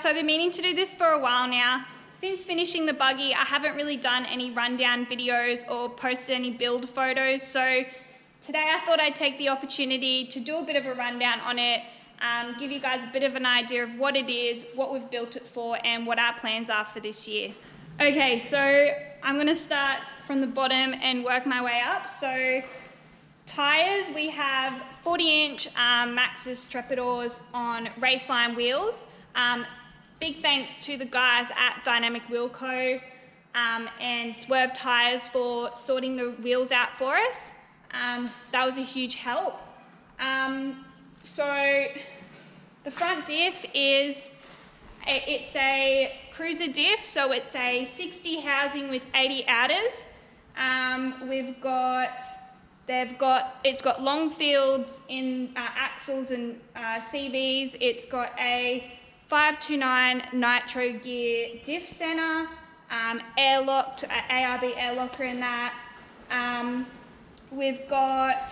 so I've been meaning to do this for a while now. Since finishing the buggy, I haven't really done any rundown videos or posted any build photos, so today I thought I'd take the opportunity to do a bit of a rundown on it, give you guys a bit of an idea of what it is, what we've built it for, and what our plans are for this year. Okay, so I'm going to start from the bottom and work my way up. So tyres, we have 40-inch Maxxis Trepadors on Raceline wheels. Big thanks to the guys at Dynamic Wheel Co. And Swerv Tyres for sorting the wheels out for us. That was a huge help. So the front diff is, it's a cruiser diff, so it's a 60 housing with 80 outers. It's got long fields in axles and CVs. It's got a 529 nitro gear diff center, airlocked, ARB air locker in that. We've got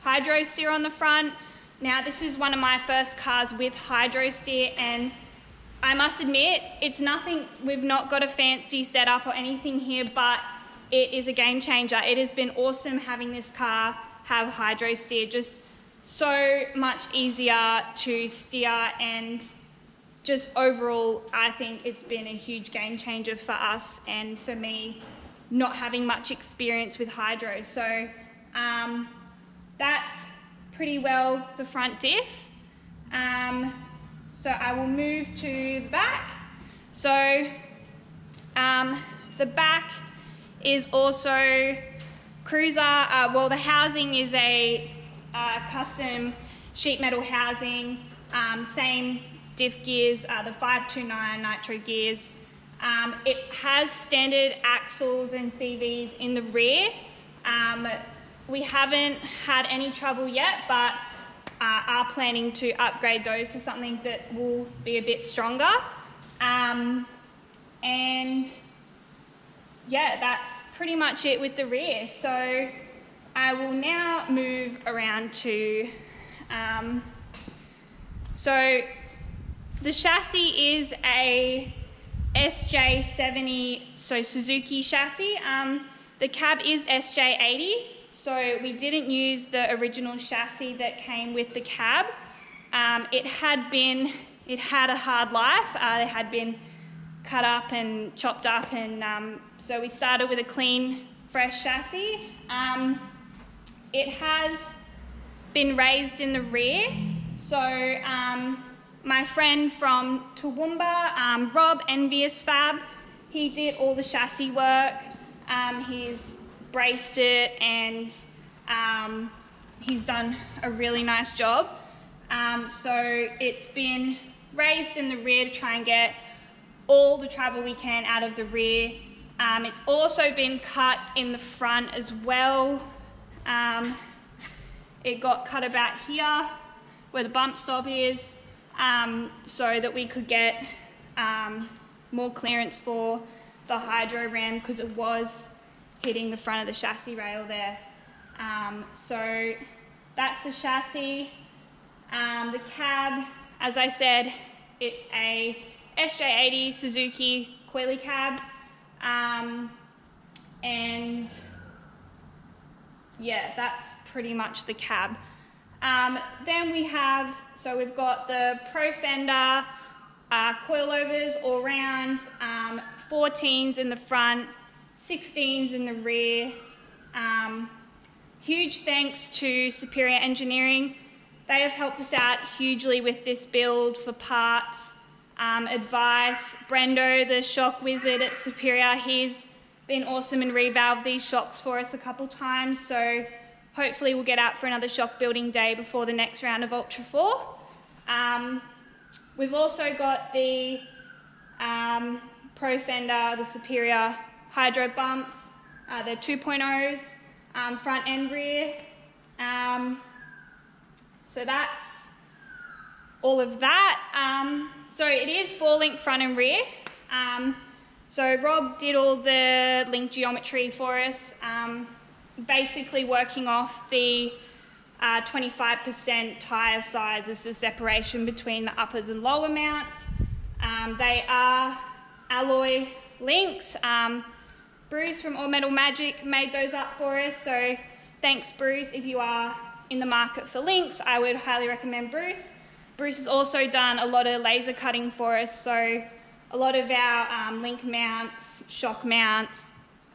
hydro steer on the front. Now this is one of my first cars with hydro steer, and I must admit, it's nothing, we've not got a fancy setup or anything here, but it is a game changer. It has been awesome having this car have hydro steer, just so much easier to steer, and just overall, I think it's been a huge game changer for us and for me, not having much experience with hydro. So that's pretty well the front diff. So I will move to the back. So the back is also cruiser. Well, the housing is a custom sheet metal housing, same diff gears, the 529 nitro gears. It has standard axles and CVs in the rear. We haven't had any trouble yet, but are planning to upgrade those to something that will be a bit stronger. And yeah, that's pretty much it with the rear. So I will now move around to, so the chassis is a SJ70, so Suzuki chassis. The cab is SJ80. So we didn't use the original chassis that came with the cab. It had a hard life. It had been cut up and chopped up, and so we started with a clean, fresh chassis. It has been raised in the rear. So my friend from Toowoomba, Rob, NVSFAB, he did all the chassis work. He's braced it, and he's done a really nice job. So it's been raised in the rear to try and get all the travel we can out of the rear. It's also been cut in the front as well. It got cut about here where the bump stop is, so that we could get more clearance for the hydro ram, because it was hitting the front of the chassis rail there. So that's the chassis. The cab, as I said, it's a SJ80 Suzuki coily cab. And yeah, that's pretty much the cab. Then we have, so we've got the Pro Fender coilovers all round, 14s in the front, 16s in the rear. Huge thanks to Superior Engineering. They have helped us out hugely with this build for parts, advice. Brendo, the shock wizard at Superior, he's been awesome and revalved these shocks for us a couple times, so hopefully we'll get out for another shock building day before the next round of Ultra4. We've also got the Pro Fender, the Superior hydro bumps. They're 2.0s, front and rear. So that's all of that. So it is 4-link front and rear. So Rob did all the link geometry for us, basically working off the 25% tyre size as the separation between the uppers and lower mounts. They are alloy links. Bruce from All Metal Magic made those up for us, so thanks Bruce. If you are in the market for links, I would highly recommend Bruce. Bruce has also done a lot of laser cutting for us, so a lot of our link mounts, shock mounts,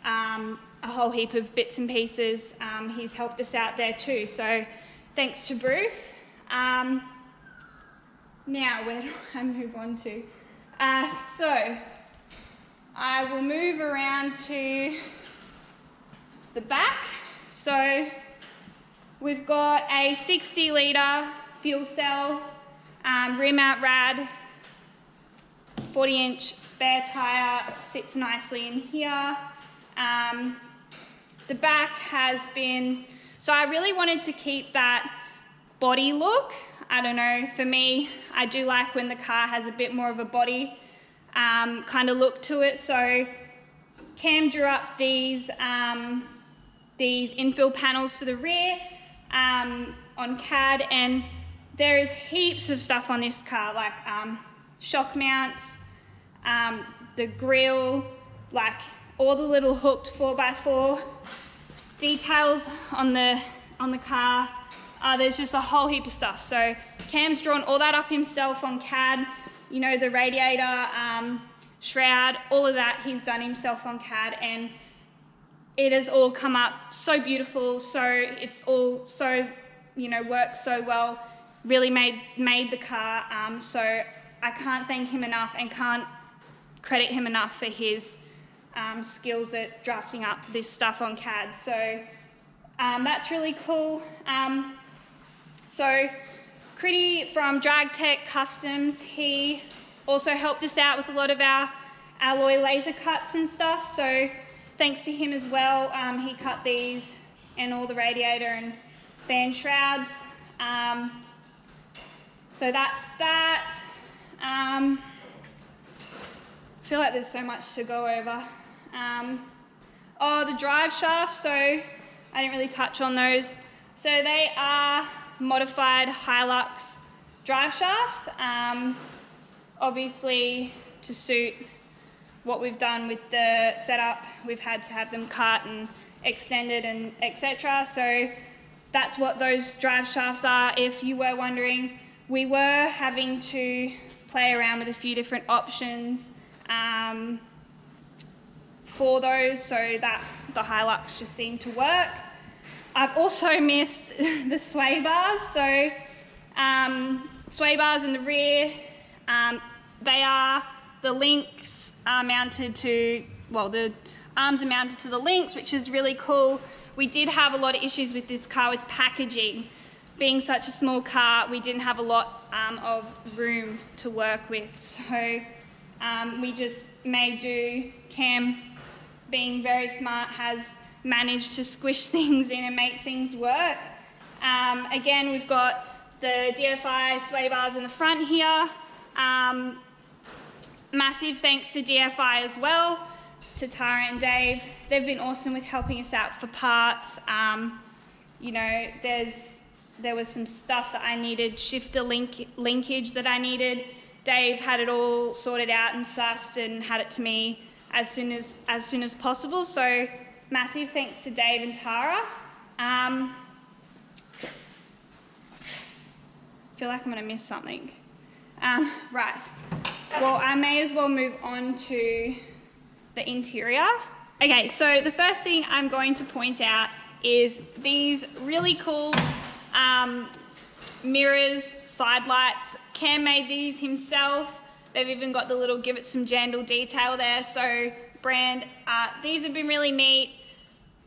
a whole heap of bits and pieces, he's helped us out there too, so thanks to Bruce. Now, where do I move on to? So, I will move around to the back. So, we've got a 60 litre fuel cell, rear mount rad, 40-inch spare tyre, sits nicely in here. The back has been, so I really wanted to keep that body look. I don't know, for me, I do like when the car has a bit more of a body kind of look to it. So Cam drew up these infill panels for the rear on CAD, and there is heaps of stuff on this car, like shock mounts, the grille, like all the little hooked 4x4 details on the car. There's just a whole heap of stuff. So Cam's drawn all that up himself on CAD. You know, the radiator, shroud, all of that he's done himself on CAD, and it has all come up so beautiful. So it's all so, you know, works so well. Really made the car. So I can't thank him enough and can't credit him enough for his skills at drafting up this stuff on CAD. So that's really cool. So Critty from Dragtec Customs, he also helped us out with a lot of our alloy laser cuts and stuff. So thanks to him as well. He cut these and all the radiator and fan shrouds. So that's that. I feel like there's so much to go over. Oh, the drive shafts, so I didn't really touch on those. So they are modified Hilux drive shafts, obviously to suit what we've done with the setup. We've had to have them cut and extended and etc. So that's what those drive shafts are. If you were wondering, we were having to play around with a few different options for those, so that the Hilux just seemed to work. I've also missed the sway bars. So sway bars in the rear, the links are mounted to, well, the arms are mounted to the links, which is really cool. We did have a lot of issues with this car with packaging. Being such a small car, we didn't have a lot of room to work with. So we just made do. Cam, being very smart, has managed to squish things in and make things work. Again, we've got the DFI sway bars in the front here. Massive thanks to DFI as well, to Tara and Dave. They've been awesome with helping us out for parts. You know, there was some stuff that I needed, shifter linkage that I needed. Dave had it all sorted out and sussed and had it to me as soon as possible. So massive thanks to Dave and Tara. I feel like I'm going to miss something. Right. Well, I may as well move on to the interior. Okay, so the first thing I'm going to point out is these really cool mirrors, side lights. Cam made these himself. They've even got the little give it some jandle detail there, so brand. These have been really neat.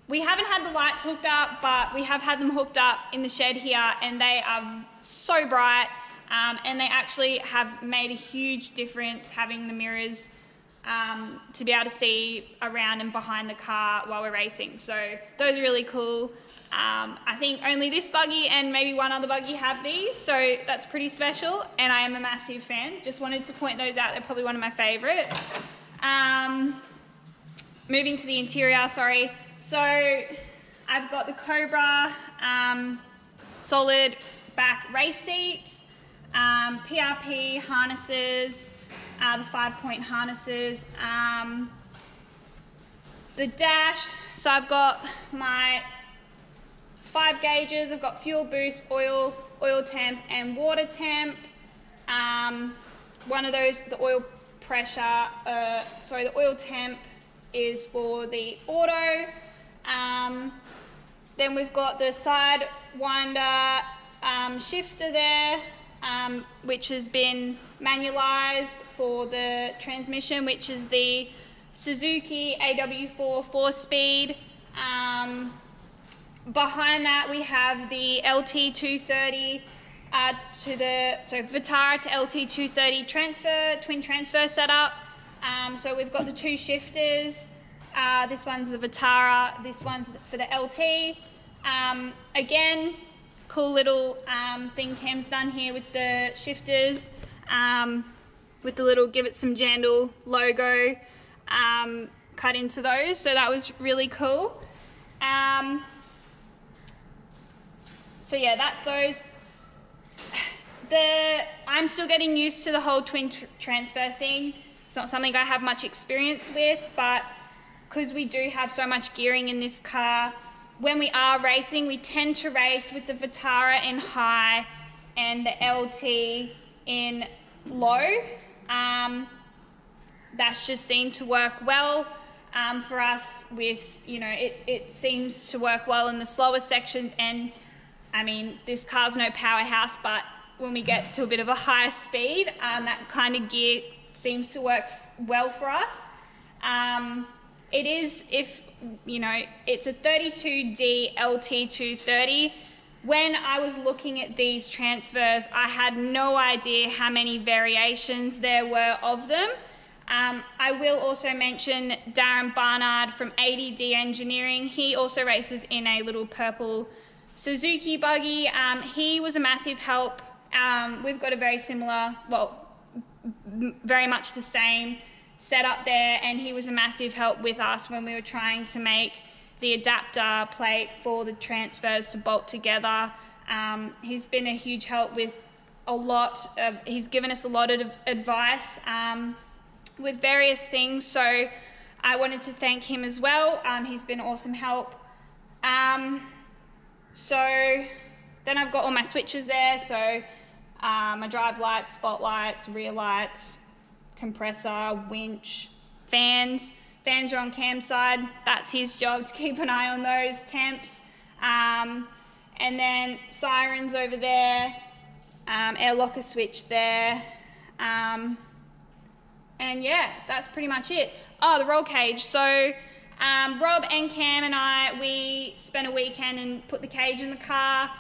We haven't had the lights hooked up, but we have had them hooked up in the shed here, and they are so bright, and they actually have made a huge difference having the mirrors to be able to see around and behind the car while we're racing. So those are really cool. I think only this buggy and maybe one other buggy have these, so that's pretty special, and I am a massive fan. Just wanted to point those out. They're probably one of my favourite. Moving to the interior, sorry. So I've got the Cobra solid back race seats, PRP harnesses, the 5-point harnesses. The dash, so I've got my 5 gauges, I've got fuel boost, oil temp and water temp. One of those, the oil pressure, the oil temp is for the auto. Then we've got the side winder shifter there, which has been manualized for the transmission, which is the Suzuki AW4 4-speed. Behind that we have the LT230 Vitara to LT230 twin transfer setup. So we've got the 2 shifters. This one's the Vitara, this one's for the LT. Again, cool little thing Cam's done here with the shifters, with the little Give It Some Jandal logo cut into those, so that was really cool. So yeah, that's those. I'm still getting used to the whole twin transfer thing. It's not something I have much experience with, but because we do have so much gearing in this car, when we are racing, we tend to race with the Vitara in high and the LT in low. That's just seemed to work well for us with, you know, it seems to work well in the slower sections. And I mean, this car's no powerhouse, but when we get to a bit of a higher speed, that kind of gear seems to work well for us. It is, if you know, it's a 32D LT230. When I was looking at these transfers, I had no idea how many variations there were of them. I will also mention Darren Barnard from ADD Engineering. He also races in a little purple Suzuki buggy. He was a massive help. We've got a very similar, well, very much the same setup there, and he was a massive help with us when we were trying to make the adapter plate for the transfers to bolt together. He's been a huge help with a lot of, he's given us a lot of advice with various things, so I wanted to thank him as well. He's been awesome help. So then I've got all my switches there, so my drive lights, spotlights, rear lights, compressor, winch, fans. Fans are on Cam's side. That's his job to keep an eye on those temps. And then sirens over there, air locker switch there. And yeah, that's pretty much it. Oh, the roll cage. So Rob and Cam and I, we spent a weekend and put the cage in the car.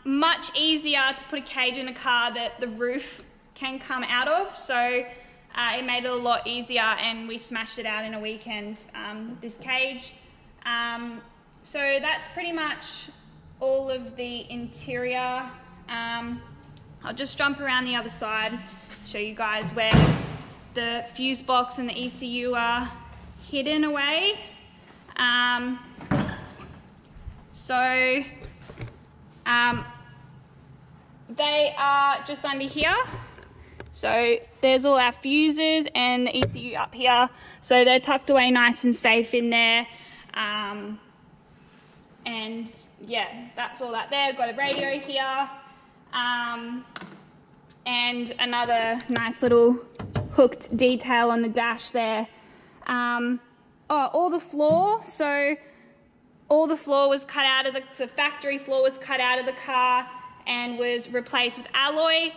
Much easier to put a cage in a car that the roof can come out of, so it made it a lot easier, and we smashed it out in a weekend, this cage. So that's pretty much all of the interior. I'll just jump around the other side, show you guys where the fuse box and the ECU are hidden away. They are just under here. So there's all our fuses and the ECU up here. So they're tucked away nice and safe in there. And yeah, that's all that there. Got a radio here. And another nice little hooked detail on the dash there. All the floor. So all the floor was cut out of the factory floor was cut out of the car and was replaced with alloy.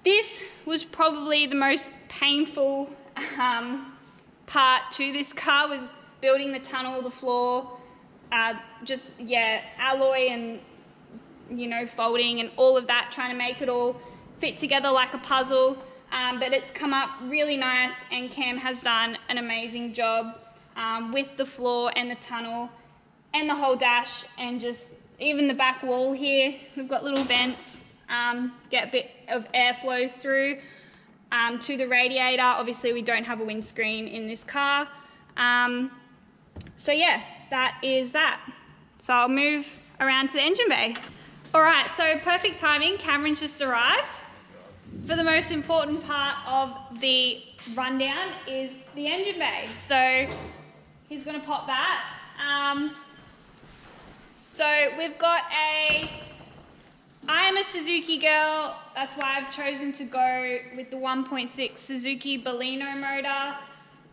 This was probably the most painful part to this car, was building the tunnel, the floor, just, yeah, alloy and, you know, folding and all of that, trying to make it all fit together like a puzzle. But it's come up really nice, and Cam has done an amazing job with the floor and the tunnel and the whole dash, and just even the back wall here, we've got little vents, get a bit of airflow through to the radiator. Obviously we don't have a windscreen in this car. So yeah, that is that. So I'll move around to the engine bay. All right, so perfect timing, Cameron's just arrived. for the most important part of the rundown is the engine bay. So he's going to pop that. So we've got I am a Suzuki girl, that's why I've chosen to go with the 1.6 Suzuki Baleno motor.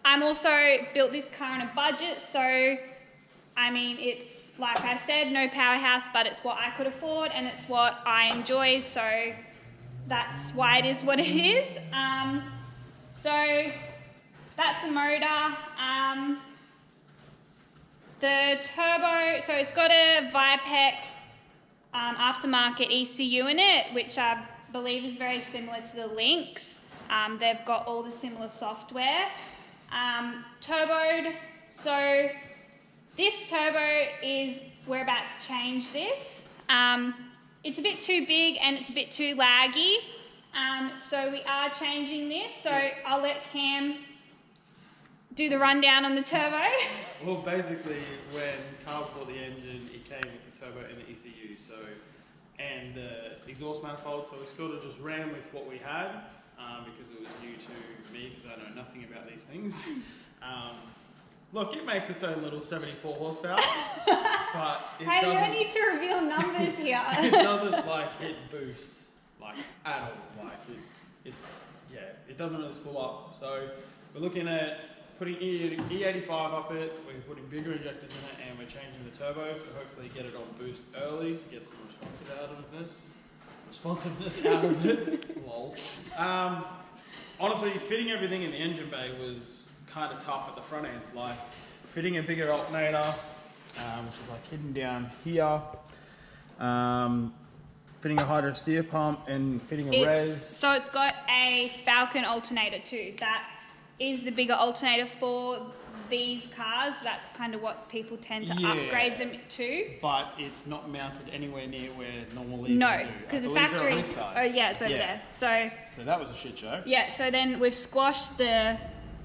I'm also built this car on a budget, so I mean it's, like I said, no powerhouse, but it's what I could afford and it's what I enjoy, so that's why it is what it is. So that's the motor. The turbo, so it's got a Viapec aftermarket ECU in it, which I believe is very similar to the Lynx. They've got all the similar software. Turboed, so this turbo is, we're about to change this. It's a bit too big and it's a bit too laggy, so we are changing this. So I'll let Cam do the rundown on the turbo. Well, basically, when Carl bought the engine, it came with the turbo and the ECU, and the exhaust manifold. So we sort of just ran with what we had because it was new to me because I know nothing about these things. Look, it makes its own little 74 horsepower, but it hey, doesn't. you don't need to reveal numbers here. It doesn't like hit boost like at all. Like it doesn't really spool up. So we're looking at putting E85 up it, we're putting bigger injectors in it, and we're changing the turbo to hopefully get it on boost early to get some responsiveness out of it. Lol. Honestly, fitting everything in the engine bay was kind of tough at the front end. Like fitting a bigger alternator, which is like hidden down here. Fitting a hydro steer pump and fitting a res. So it's got a Falcon alternator too. That is the bigger alternator for these cars. That's kind of what people tend to upgrade them to. But it's not mounted anywhere near where normally. No, because the factory. Oh yeah, it's over there. So that was a shit show. Yeah. So then we've squashed the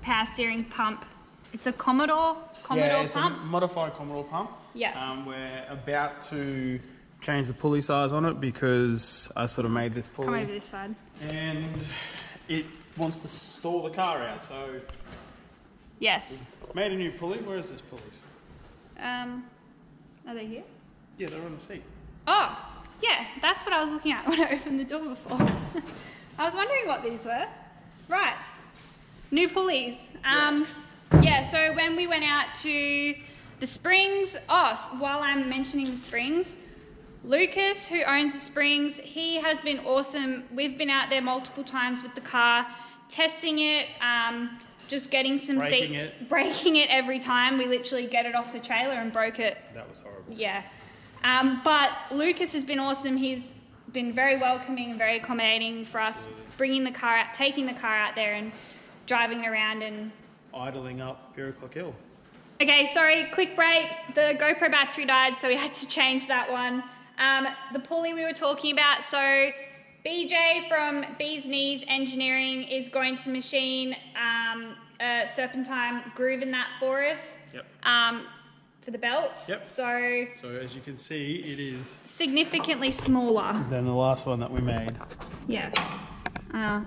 power steering pump. It's a Commodore pump. It's a modified Commodore pump. Yeah. We're about to change the pulley size on it because I sort of made this pulley. Come over this side. And it wants to stall the car out, so yes. Made a new pulley. Where is this pulley? Are they here? Yeah, they're on the seat. Oh, yeah, that's what I was looking at when I opened the door before. I was wondering what these were. Right, new pulleys. Yeah, so when we went out to the springs, while I'm mentioning the springs, Lucas, who owns the springs, he has been awesome. We've been out there multiple times with the car, testing it, just getting some seats, breaking it every time. We literally get it off the trailer and broke it. That was horrible. Yeah. But Lucas has been awesome. He's been very welcoming and very accommodating for us, bringing the car out, taking the car out there and driving around and idling up Bureauclock Hill. Okay, sorry, quick break. The GoPro battery died, so we had to change that one. The pulley we were talking about, so BJ from Beez Kneez Engineering is going to machine a Serpentine Groove in that for us. Yep. For the belts. Yep. So as you can see, it is significantly smaller than the last one that we made. Yeah.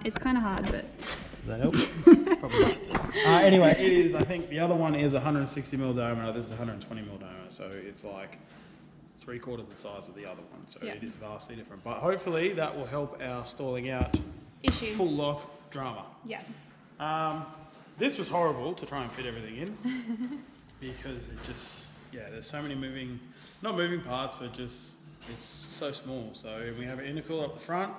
It's kind of hard, but. Does that help? Probably not. Anyway, it is, I think the other one is 160mm diameter, this is 120mm diameter, so it's like 3/4 the size of the other one, so it is vastly different. But hopefully that will help our stalling out issue. Full lock drama. Yeah. This was horrible to try and fit everything in because it just, there's so many not moving parts, but just, it's so small. So we have an intercooler up the front.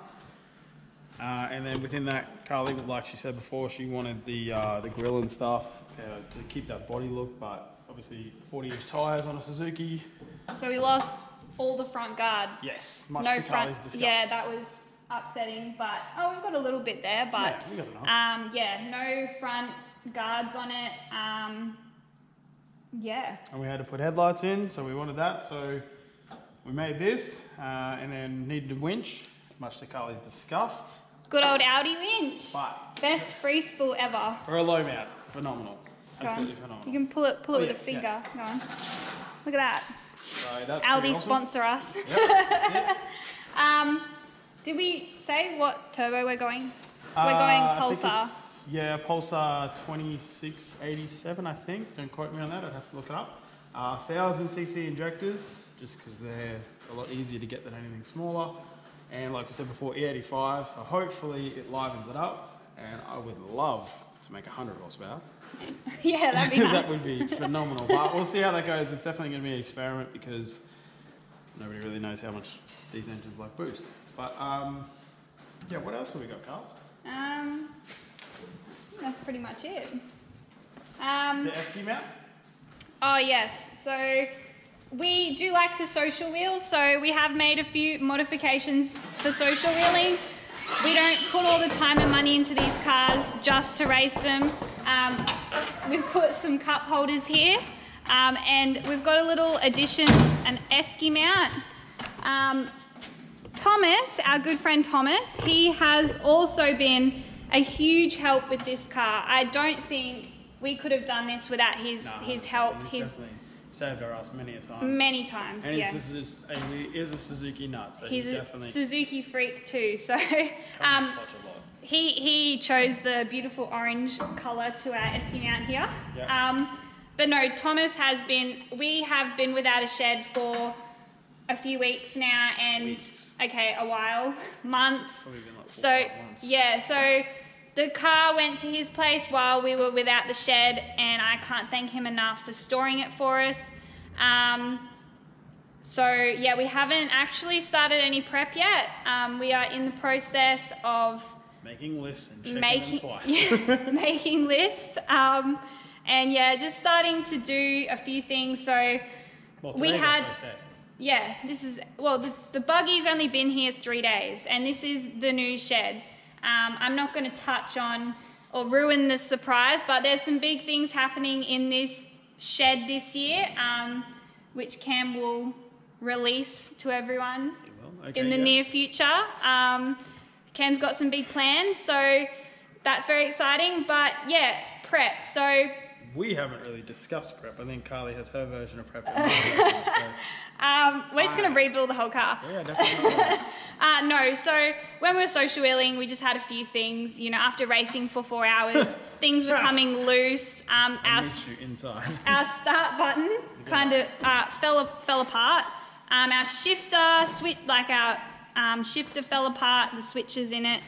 And then within that, Carly, like she said before, she wanted the grill and stuff to keep that body look, but obviously 40-inch tyres on a Suzuki. So we lost all the front guard. Yes, much to Carly's disgust. Yeah, that was upsetting, but we've got a little bit there, but we got enough. No front guards on it. And we had to put headlights in, so we wanted that, so we made this, and then needed a winch, much to Carly's disgust. Good old Audi winch. But best free spool ever. For a low mount, phenomenal. Absolutely phenomenal. You can pull it with a finger. Yeah. Go on. Look at that. So that's Aldi awesome. Sponsor us. Yep, that's it. Did we say what turbo we're going? We're going Pulsar. Yeah, Pulsar 2687, I think. Don't quote me on that. I'd have to look it up. 1000cc injectors, just because they're a lot easier to get than anything smaller. And like I said before, E85. So hopefully it livens it up. And I would love to make 100 horsepower. Yeah, that'd be nice. That would be phenomenal. But we'll see how that goes. It's definitely going to be an experiment because nobody really knows how much these engines like boost. But yeah, what else have we got, Carl? That's pretty much it. The esky mount? Oh yes, so we do like the social wheel, so we have made a few modifications for social wheeling. We don't put all the time and money into these cars just to race them. We've put some cup holders here, and we've got a little addition, an esky mount. Thomas, our good friend Thomas, he has also been a huge help with this car. I don't think we could have done this without his help. He's definitely saved our ass many a time. Many times, and yeah. He is a Suzuki nut, so he's definitely a Suzuki freak too. So he chose the beautiful orange colour to our esky mount here. Yep. But no, Thomas has been. We have been without a shed for a few weeks now, and okay, a while, months. Probably been like 4 so or 5 months. Yeah, so the car went to his place while we were without the shed, and I can't thank him enough for storing it for us. So yeah, we haven't actually started any prep yet. We are in the process of making lists and checking them twice. Making lists, and yeah, just starting to do a few things. So we had. Yeah, this is, well, the buggy's only been here 3 days, and this is the new shed. I'm not going to touch on or ruin the surprise, but there's some big things happening in this shed this year, which Cam will release to everyone in the near future. Cam's got some big plans, so that's very exciting, but yeah, prep. So we haven't really discussed prep. I think Carly has her version of prep. We're just going to rebuild the whole car. Yeah, definitely. No, so when we were social wheeling, we just had a few things. You know, after racing for 4 hours, things were coming loose. Our start button kind of fell apart. Our shifter shifter fell apart. The switches in it.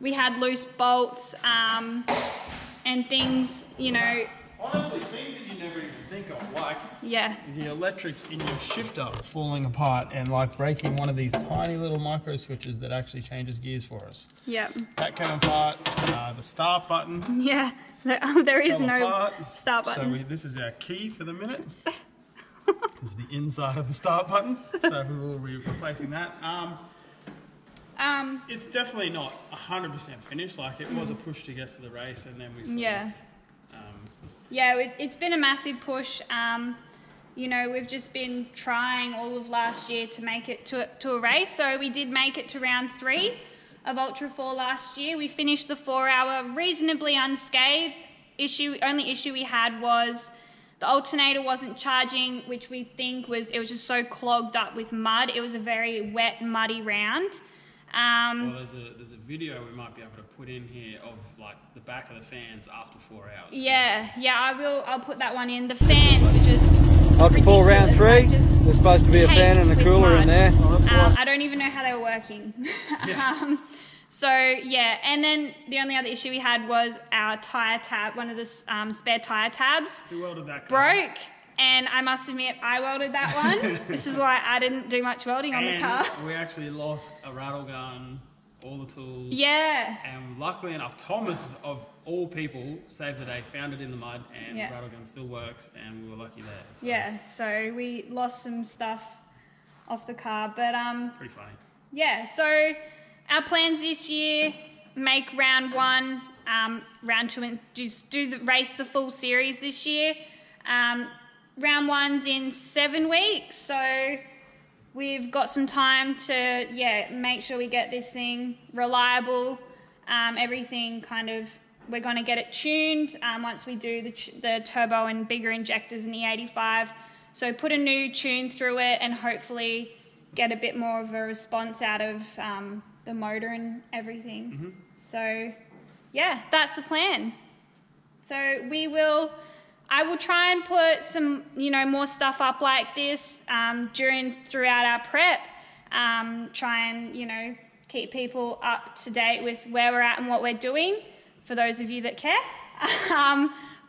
We had loose bolts and things. You know. Honestly, things that you never even think of, like the electrics in your shifter falling apart and like breaking one of these tiny little micro switches that actually changes gears for us. Yep. That came apart. The start button. Yeah, there is no apart. start button. So this is our key for the minute. This is the inside of the start button. So we will be replacing that. It's definitely not 100% finished. Like it was a push to get to the race, and then we sort of, yeah, it's been a massive push. You know, we've just been trying all of last year to make it to a race. So we did make it to round 3 of Ultra4 last year. We finished the 4-hour reasonably unscathed. Only issue we had was the alternator wasn't charging, which we think was, it was just so clogged up with mud. It was a very wet, muddy round. Well, there's a video we might be able to put in here of like the back of the fans after 4 hours. Yeah, I'll put that one in. The fans were just After round 3, there's supposed to be a fan and a cooler in there. I don't even know how they were working. Yeah. So yeah, and then the only other issue we had was our tyre tab, one of the spare tyre tabs. Who welded that? Broke. And I must admit, I welded that one. This is why I didn't do much welding on the car. We actually lost a rattle gun, all the tools. Yeah. And luckily enough, Thomas, of all people, saved the day, found it in the mud, and the rattle gun still works, and we were lucky there. So. Yeah, so we lost some stuff off the car, but pretty funny. Yeah, so our plans this year, make round 1, round 2, and just race the full series this year. Round 1's in 7 weeks, so we've got some time to make sure we get this thing reliable. Everything kind of, we're going to get it tuned once we do the turbo and bigger injectors in the E85. So put a new tune through it, and hopefully get a bit more of a response out of the motor and everything. So yeah, that's the plan. So I will try and put some, you know, more stuff up like this throughout our prep. Try and, you know, keep people up to date with where we're at and what we're doing, for those of you that care.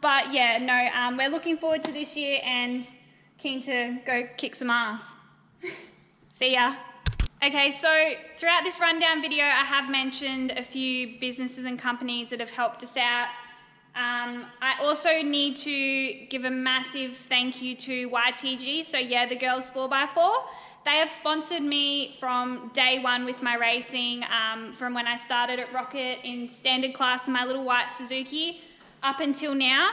But yeah, no, we're looking forward to this year and keen to go kick some ass. See ya. Okay, so throughout this rundown video, I have mentioned a few businesses and companies that have helped us out. I also need to give a massive thank you to YTG, so yeah, the girls 4x4. They have sponsored me from day one with my racing, from when I started at Rocket in standard class in my little white Suzuki up until now.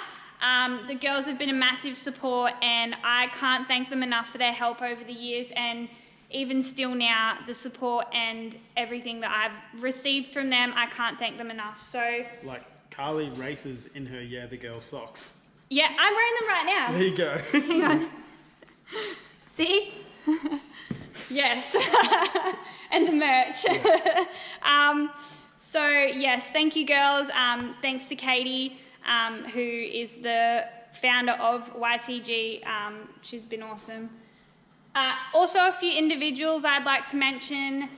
The girls have been a massive support, and I can't thank them enough for their help over the years, and even still now, the support and everything that I've received from them, I can't thank them enough. So, like, Carly races in her Yeah the Girl socks. Yeah, I'm wearing them right now. There you go. Hang on. See? Yes. And the merch. Yeah. So yes, thank you girls. Thanks to Katie, who is the founder of YTG. She's been awesome. Also a few individuals I'd like to mention.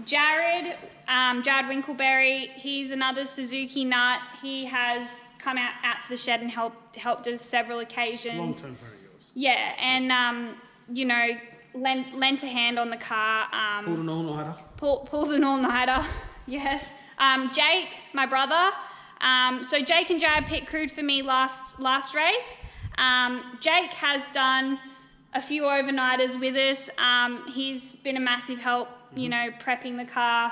Jared Winkelberry, he's another Suzuki nut. He has come out to the shed and helped us several occasions. Long-term friend of yours. Yeah, and you know, lent a hand on the car. Pulled an all-nighter. Pulled an all-nighter, yes. Jake, my brother. So Jake and Jared pit crewed for me last race. Jake has done a few overnighters with us. He's been a massive help, you know, prepping the car,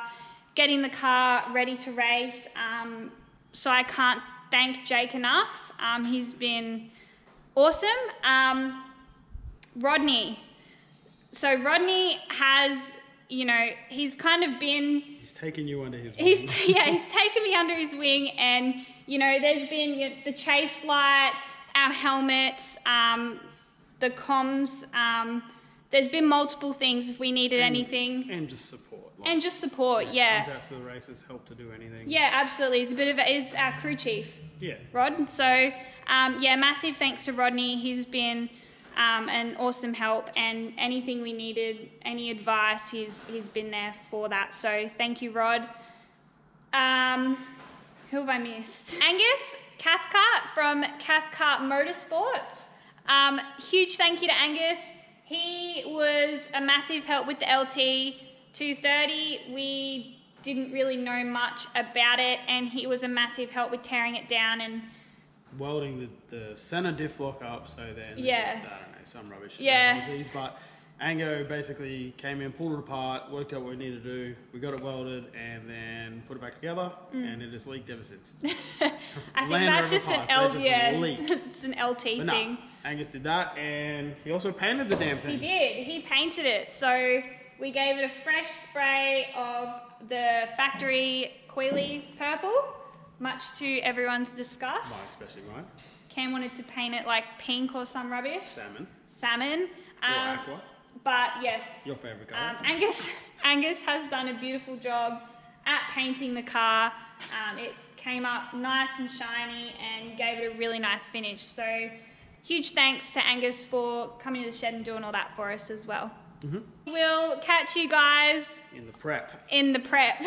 getting the car ready to race. So I can't thank Jake enough. He's been awesome. Rodney. So Rodney has, you know, he's kind of been... He's taken you under his wing. He's taken me under his wing, and, you know, there's been, you know, the chase light, our helmets, the comms, there's been multiple things if we needed anything. And just support. Like, and just support, yeah. Comes out to the races, help to do anything. Yeah, absolutely. He's our crew chief. Yeah. Rod. So, yeah, massive thanks to Rodney. He's been an awesome help, and anything we needed, any advice, he's been there for that. So thank you, Rod. Who have I missed? Angus Cathcart from Cathcart Motorsports. Huge thank you to Angus. He was a massive help with the LT 230. We didn't really know much about it, and he was a massive help with tearing it down and welding the center diff lock up, so then yeah, I don't know, some rubbish. Yeah. But Ango basically came in, pulled it apart, worked out what we needed to do. We got it welded and then put it back together, and it has leaked ever since. I think that's just an it's an LT thing. Angus did that, and he also painted the damn thing. He did. He painted it. So we gave it a fresh spray of the factory Coily purple, much to everyone's disgust. Mine, especially mine. Cam wanted to paint it like pink or some rubbish. Salmon. Or aqua. But yes. Your favourite colour. Angus has done a beautiful job at painting the car. It came up nice and shiny and gave it a really nice finish. So huge thanks to Angus for coming to the shed and doing all that for us as well. We'll catch you guys in the prep. In the prep.